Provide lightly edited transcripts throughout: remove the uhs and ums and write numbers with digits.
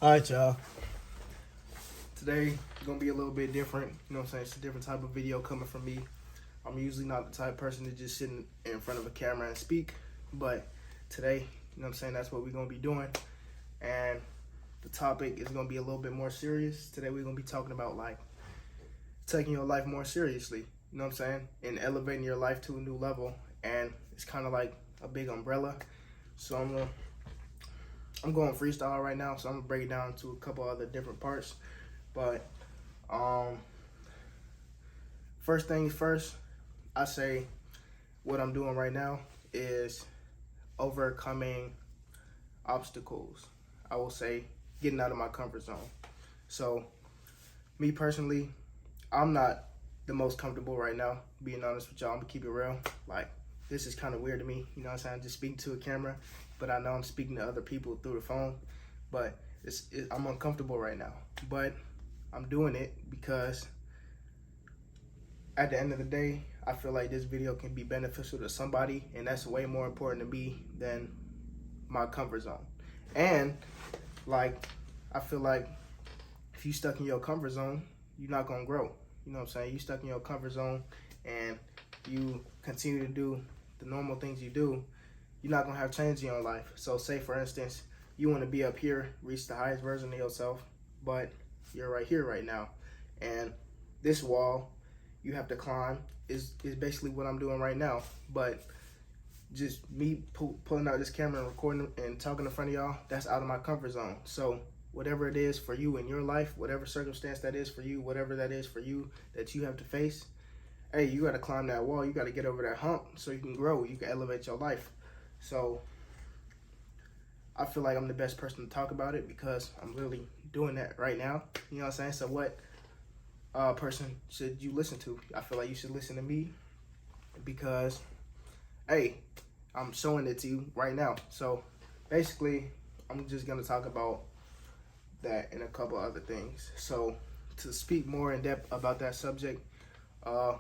All right, y'all. Today gonna be a little bit different. You know what I'm saying? It's a different type of video coming from me. I'm usually not the type of person to just sit in front of a camera and speak, but today, you know what I'm saying, that's what we're gonna be doing. And the topic is gonna be a little bit more serious. Today we're gonna be talking about like taking your life more seriously. You know what I'm saying? And elevating your life to a new level. And it's kind of like a big umbrella. So I'm going freestyle right now, so I'm gonna break it down to a couple other different parts. But first things first, I say what I'm doing right now is overcoming obstacles. I will say getting out of my comfort zone. So me personally, I'm not the most comfortable right now, being honest with y'all. I'm gonna keep it real. Like, this is kind of weird to me, you know what I'm saying? I'm just speaking to a camera, but I know I'm speaking to other people through the phone. But I'm uncomfortable right now. But I'm doing it because at the end of the day, I feel like this video can be beneficial to somebody, and that's way more important to me than my comfort zone. And like, I feel like if you stuck in your comfort zone, you're not gonna grow. You know what I'm saying? You stuck in your comfort zone and you continue to do the normal things you do, you're not gonna have change in your life. So say for instance, you wanna be up here, reach the highest version of yourself, but you're right here right now. And this wall you have to climb is basically what I'm doing right now. But just me pulling out this camera and recording and talking in front of y'all, that's out of my comfort zone. So whatever it is for you in your life, whatever circumstance that is for you, whatever that is for you that you have to face, hey, you got to climb that wall. You got to get over that hump so you can grow. You can elevate your life. So I feel like I'm the best person to talk about it because I'm really doing that right now. You know what I'm saying? So what person should you listen to? I feel like you should listen to me because, hey, I'm showing it to you right now. So basically, I'm just going to talk about that and a couple other things. So to speak more in depth about that subject,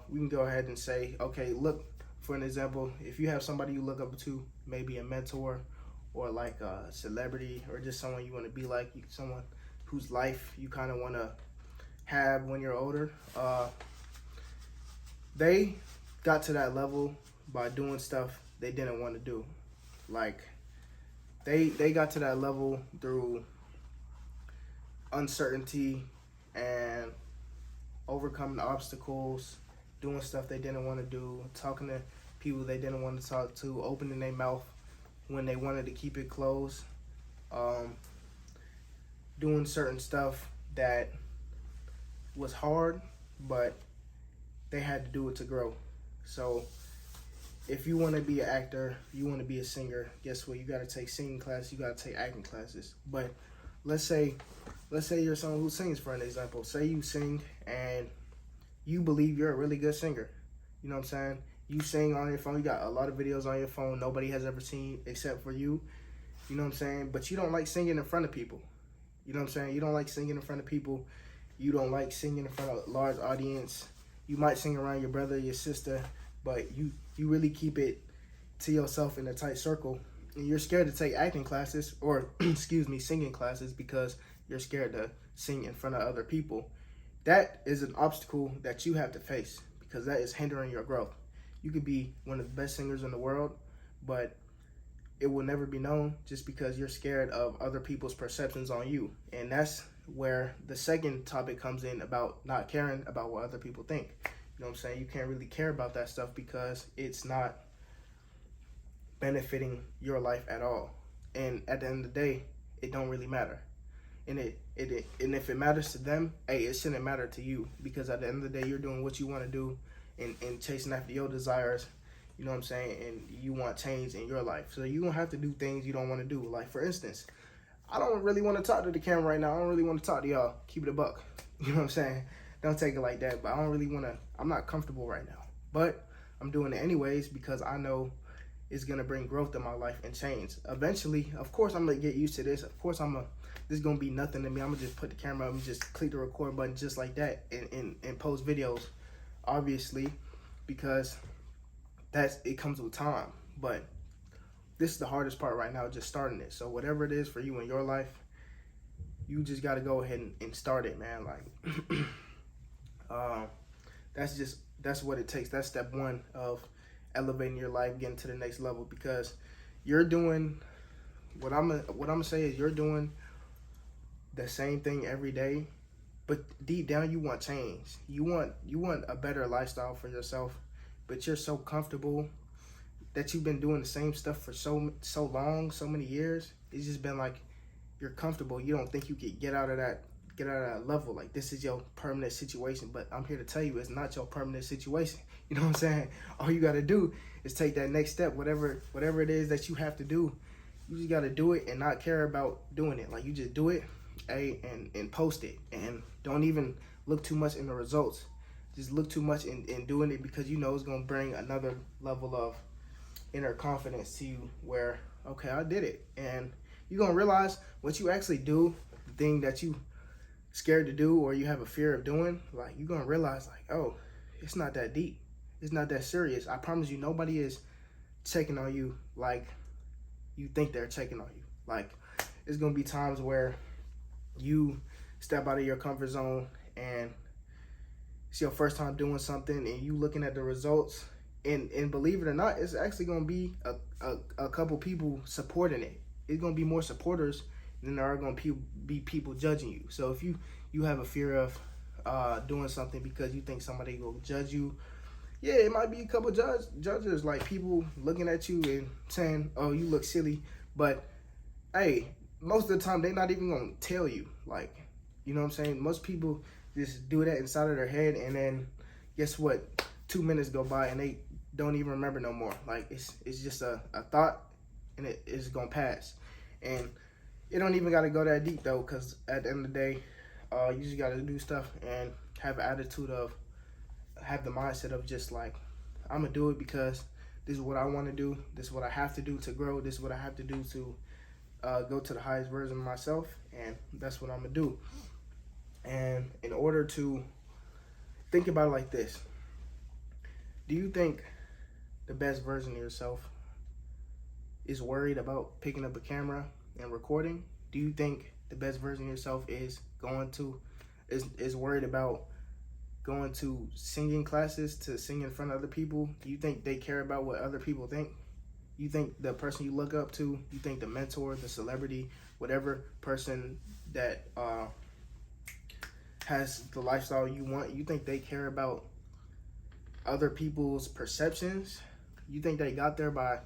we can go ahead and say, okay, look, for an example, if you have somebody you look up to, maybe a mentor or like a celebrity or just someone you want to be like, someone whose life you kind of want to have when you're older, they got to that level by doing stuff they didn't want to do. Like, they got to that level through uncertainty and overcoming obstacles, doing stuff they didn't want to do, talking to people they didn't want to talk to, opening their mouth when they wanted to keep it closed, doing certain stuff that was hard, but they had to do it to grow. So if you want to be an actor, you want to be a singer, guess what? You got to take singing classes, you got to take acting classes. But let's say you're someone who sings, for an example. Say you sing and you believe you're a really good singer. You know what I'm saying? You sing on your phone. You got a lot of videos on your phone nobody has ever seen except for you. You know what I'm saying? But you don't like singing in front of people. You know what I'm saying? You don't like singing in front of people. You don't like singing in front of a large audience. You might sing around your brother, your sister, but you really keep it to yourself in a tight circle. And you're scared to take acting classes or, excuse me, singing classes because you're scared to sing in front of other people. That is an obstacle that you have to face because that is hindering your growth. You could be one of the best singers in the world, but it will never be known just because you're scared of other people's perceptions on you. And that's where the second topic comes in about not caring about what other people think. You know what I'm saying? You can't really care about that stuff because it's not benefiting your life at all. And at the end of the day, it don't really matter. And and if it matters to them, hey, it shouldn't matter to you because at the end of the day, you're doing what you want to do and chasing after your desires. You know what I'm saying? And you want change in your life. So you're going to have to do things you don't want to do. Like, for instance, I don't really want to talk to the camera right now. I don't really want to talk to y'all. Keep it a buck. You know what I'm saying? Don't take it like that. But I don't really want to. I'm not comfortable right now. But I'm doing it anyways because I know it's going to bring growth in my life and change. Eventually, of course, I'm going to get used to this. Of course, this is going to be nothing to me. I'm going to just put the camera up and just click the record button just like that and post videos, obviously, because it comes with time. But this is the hardest part right now, just starting it. So whatever it is for you in your life, you just got to go ahead and start it, man. Like, that's what it takes. That's step one of elevating your life, getting to the next level, because you're doing what I'm gonna say is you're doing the same thing every day, but deep down you want change. You want a better lifestyle for yourself, but you're so comfortable that you've been doing the same stuff for so long, so many years. It's just been like you're comfortable. You don't think you could get out of that level. Like, this is your permanent situation. But I'm here to tell you, it's not your permanent situation. You know what I'm saying? All you got to do is take that next step, whatever it is that you have to do. You just got to do it and not care about doing it. Like, you just do it, and post it, and don't even look too much in the results. Just look too much in doing it, because you know it's gonna bring another level of inner confidence to you, where, okay, I did it. And you're gonna realize once you actually do the thing that you scared to do, or you have a fear of doing, like, you're gonna realize, like, oh, it's not that deep, it's not that serious. I promise you, nobody is checking on you like you think they're checking on you. Like, it's gonna be times where you step out of your comfort zone and it's your first time doing something, and you looking at the results, and believe it or not, it's actually gonna be a couple people supporting it. It's gonna be more supporters than there are gonna be people judging you. So if you have a fear of doing something because you think somebody will judge you, yeah, it might be a couple judges, like people looking at you and saying, oh, you look silly. But hey, most of the time they're not even gonna tell you. Like, you know what I'm saying? Most people just do that inside of their head, and then guess what? 2 minutes go by and they don't even remember no more. Like, it's just a thought, and it is gonna pass. And it don't even gotta go that deep though, because at the end of the day, you just gotta do stuff and have an attitude of, have the mindset of just like, I'm gonna do it because this is what I want to do. This is what I have to do to grow. This is what I have to do to go to the highest version of myself, and that's what I'm gonna do. And in order to think about it like this, do you think the best version of yourself is worried about picking up a camera and recording? Do you think the best version of yourself is worried about going to singing classes to sing in front of other people? Do you think they care about what other people think? You think the person you look up to, you think the mentor, the celebrity, whatever person that has the lifestyle you want, you think they care about other people's perceptions? You think they got there by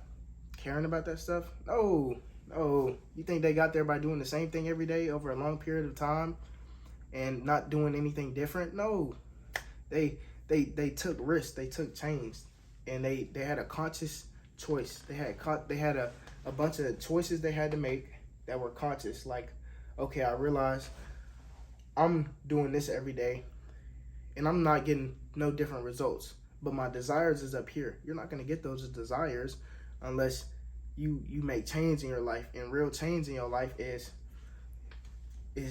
caring about that stuff? No. You think they got there by doing the same thing every day over a long period of time and not doing anything different? No. They took risks, they took change, and they had a conscious choice. They had a bunch of choices they had to make that were conscious. Like, okay, I realize I'm doing this every day and I'm not getting no different results, but my desires is up here. You're not going to get those desires unless you make change in your life. And real change in your life is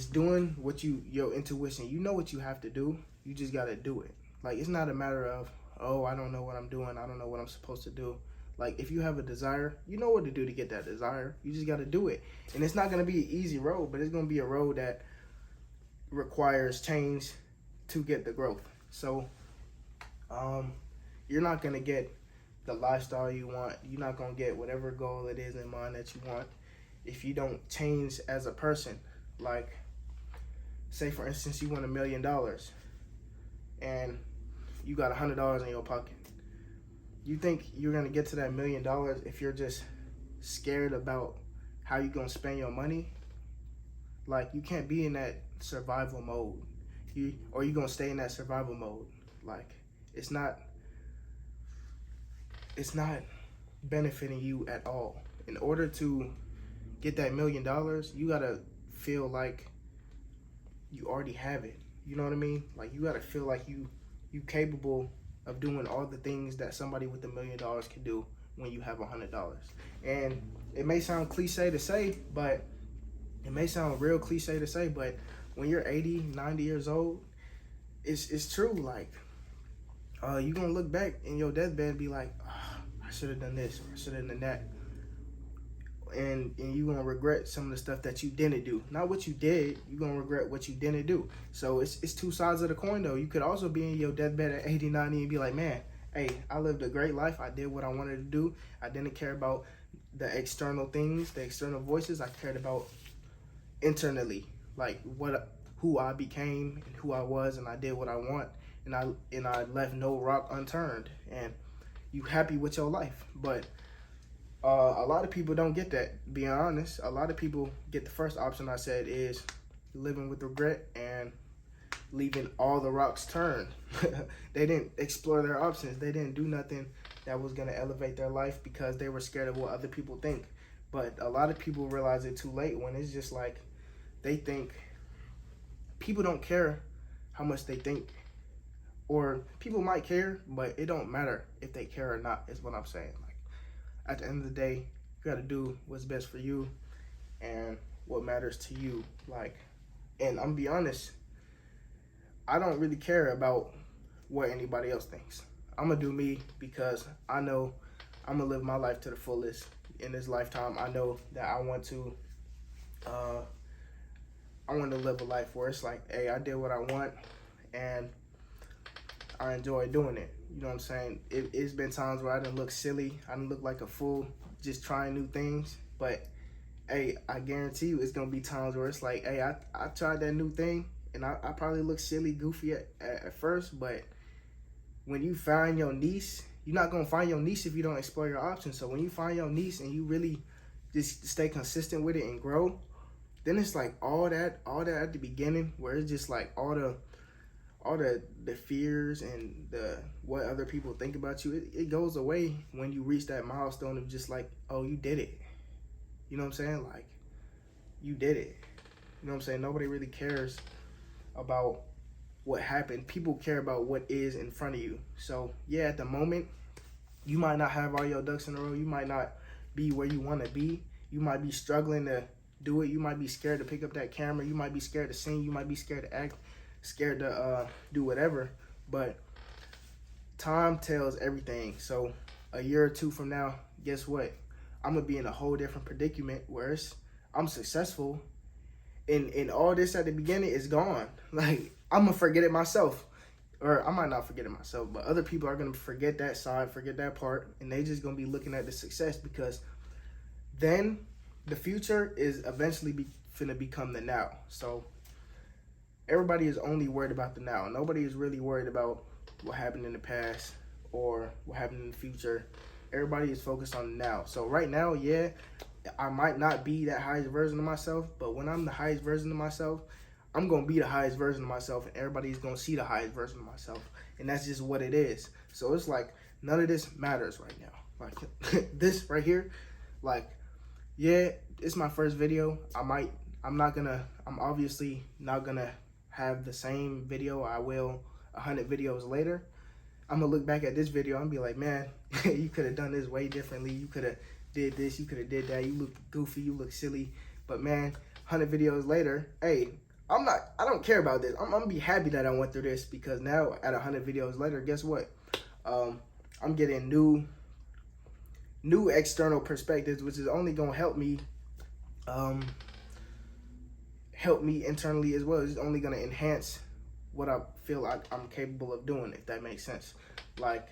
doing what your intuition, you know what you have to do. You just got to do it. Like, it's not a matter of, oh, I don't know what I'm doing, I don't know what I'm supposed to do. Like, if you have a desire, you know what to do to get that desire. You just got to do it. And it's not going to be an easy road, but it's going to be a road that requires change to get the growth. So you're not going to get the lifestyle you want. You're not going to get whatever goal it is in mind that you want if you don't change as a person. Like, say for instance, you want $1 million and you got $100 in your pocket. You think you're going to get to that $1 million if you're just scared about how you're going to spend your money? Like, you can't be in that survival mode. You're going to stay in that survival mode. Like, it's not benefiting you at all. In order to get that $1 million, you got to feel like you already have it. You know what I mean? Like, you got to feel like you capable of doing all the things that somebody with $1 million can do when you have $100. And it may sound cliche to say, but when you're 80, 90 years old, it's true. Like, you're going to look back in your deathbed and be like, oh, I should have done this, or I should have done that. and you're gonna regret some of the stuff that you didn't do. Not what you did, you're gonna regret what you didn't do. So it's two sides of the coin though. You could also be in your deathbed at 80, 90 and be like, man, hey, I lived a great life. I did what I wanted to do. I didn't care about the external things, the external voices. I cared about internally, like who I became and who I was, and I did what I want, and I left no rock unturned, and you happy with your life. But a lot of people don't get that, being honest. A lot of people get the first option I said, is living with regret and leaving all the rocks turned. They didn't explore their options. They didn't do nothing that was going to elevate their life because they were scared of what other people think. But a lot of people realize it too late, when it's just like they think people don't care how much they think. Or people might care, but it don't matter if they care or not, is what I'm saying. Like, at the end of the day, you got to do what's best for you and what matters to you. Like, and I'm gonna be honest, I don't really care about what anybody else thinks. I'm gonna do me because I know I'm gonna live my life to the fullest in this lifetime. I know that I want to live a life where it's like, hey, I did what I want and I enjoy doing it. You know what I'm saying? It's been times where I didn't look silly. I didn't look like a fool just trying new things. But, hey, I guarantee you it's going to be times where it's like, hey, I tried that new thing, and I probably look silly, goofy at first. But when you find your niche, you're not going to find your niche if you don't explore your options. So when you find your niche and you really just stay consistent with it and grow, then it's like all that at the beginning, where it's just like all the fears and the what other people think about you, it goes away when you reach that milestone of just like, oh, you did it. You know what I'm saying? Like, you did it. You know what I'm saying? Nobody really cares about what happened. People care about what is in front of you. So yeah, at the moment, you might not have all your ducks in a row. You might not be where you want to be. You might be struggling to do it. You might be scared to pick up that camera. You might be scared to sing. You might be scared to act, scared to do whatever. But time tells everything. So a year or two from now, guess what? I'm gonna be in a whole different predicament where I'm successful, and all this at the beginning is gone. Like, I'm gonna forget it myself, or I might not forget it myself, but other people are gonna forget that side, forget that part, and they just gonna be looking at the success, because then the future is eventually finna become the now. So everybody is only worried about the now. Nobody is really worried about what happened in the past or what happened in the future. Everybody is focused on the now. So right now, yeah, I might not be that highest version of myself, but when I'm the highest version of myself, I'm going to be the highest version of myself, and everybody's going to see the highest version of myself. And that's just what it is. So it's like, none of this matters right now. Like, this right here, like, yeah, it's my first video. I'm obviously not going to have the same video I will 100 videos later. I'm going to look back at this video and be like, man, you could have done this way differently. You could have did this. You could have did that. You look goofy. You look silly. But, man, 100 videos later, hey, I don't care about this. I'm going to be happy that I went through this, because now at 100 videos later, guess what? I'm getting new external perspectives, which is only going to help me internally as well. It's only going to enhance what I feel like I'm capable of doing, if that makes sense. Like,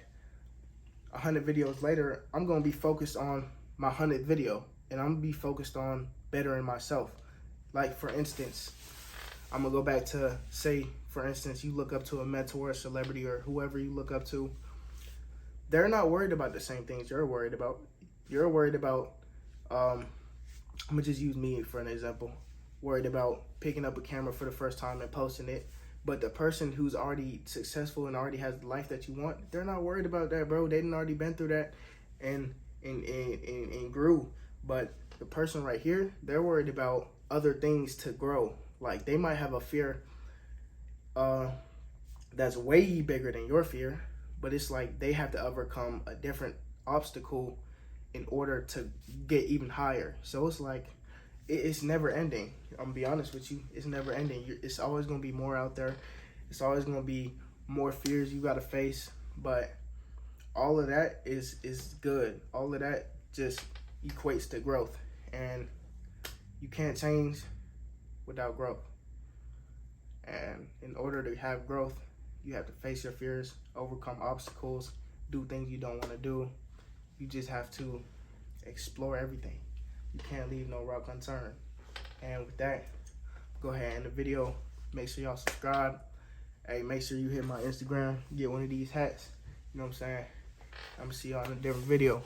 100 videos later, I'm going to be focused on my 100th video, and I'm going to be focused on bettering myself. Like, for instance, I'm going to go back to, say, for instance, you look up to a mentor, a celebrity, or whoever you look up to. They're not worried about the same things you're worried about. You're worried about, I'm going to just use me for an example, worried about picking up a camera for the first time and posting it. But the person who's already successful and already has the life that you want, they're not worried about that, bro. They didn't already been through that and grew. But the person right here, they're worried about other things to grow. Like, they might have a fear that's way bigger than your fear, but it's like they have to overcome a different obstacle in order to get even higher. So it's like, it's never ending. I'm gonna be honest with you, it's never ending. It's always gonna be more out there. It's always gonna be more fears you gotta face. But all of that is good. All of that just equates to growth. And you can't change without growth. And in order to have growth, you have to face your fears, overcome obstacles, do things you don't want to do. You just have to explore everything. You can't leave no rock unturned. And with that, go ahead and end the video. Make sure y'all subscribe. Hey, make sure you hit my Instagram, get one of these hats. You know what I'm saying? I'm gonna see y'all in a different video.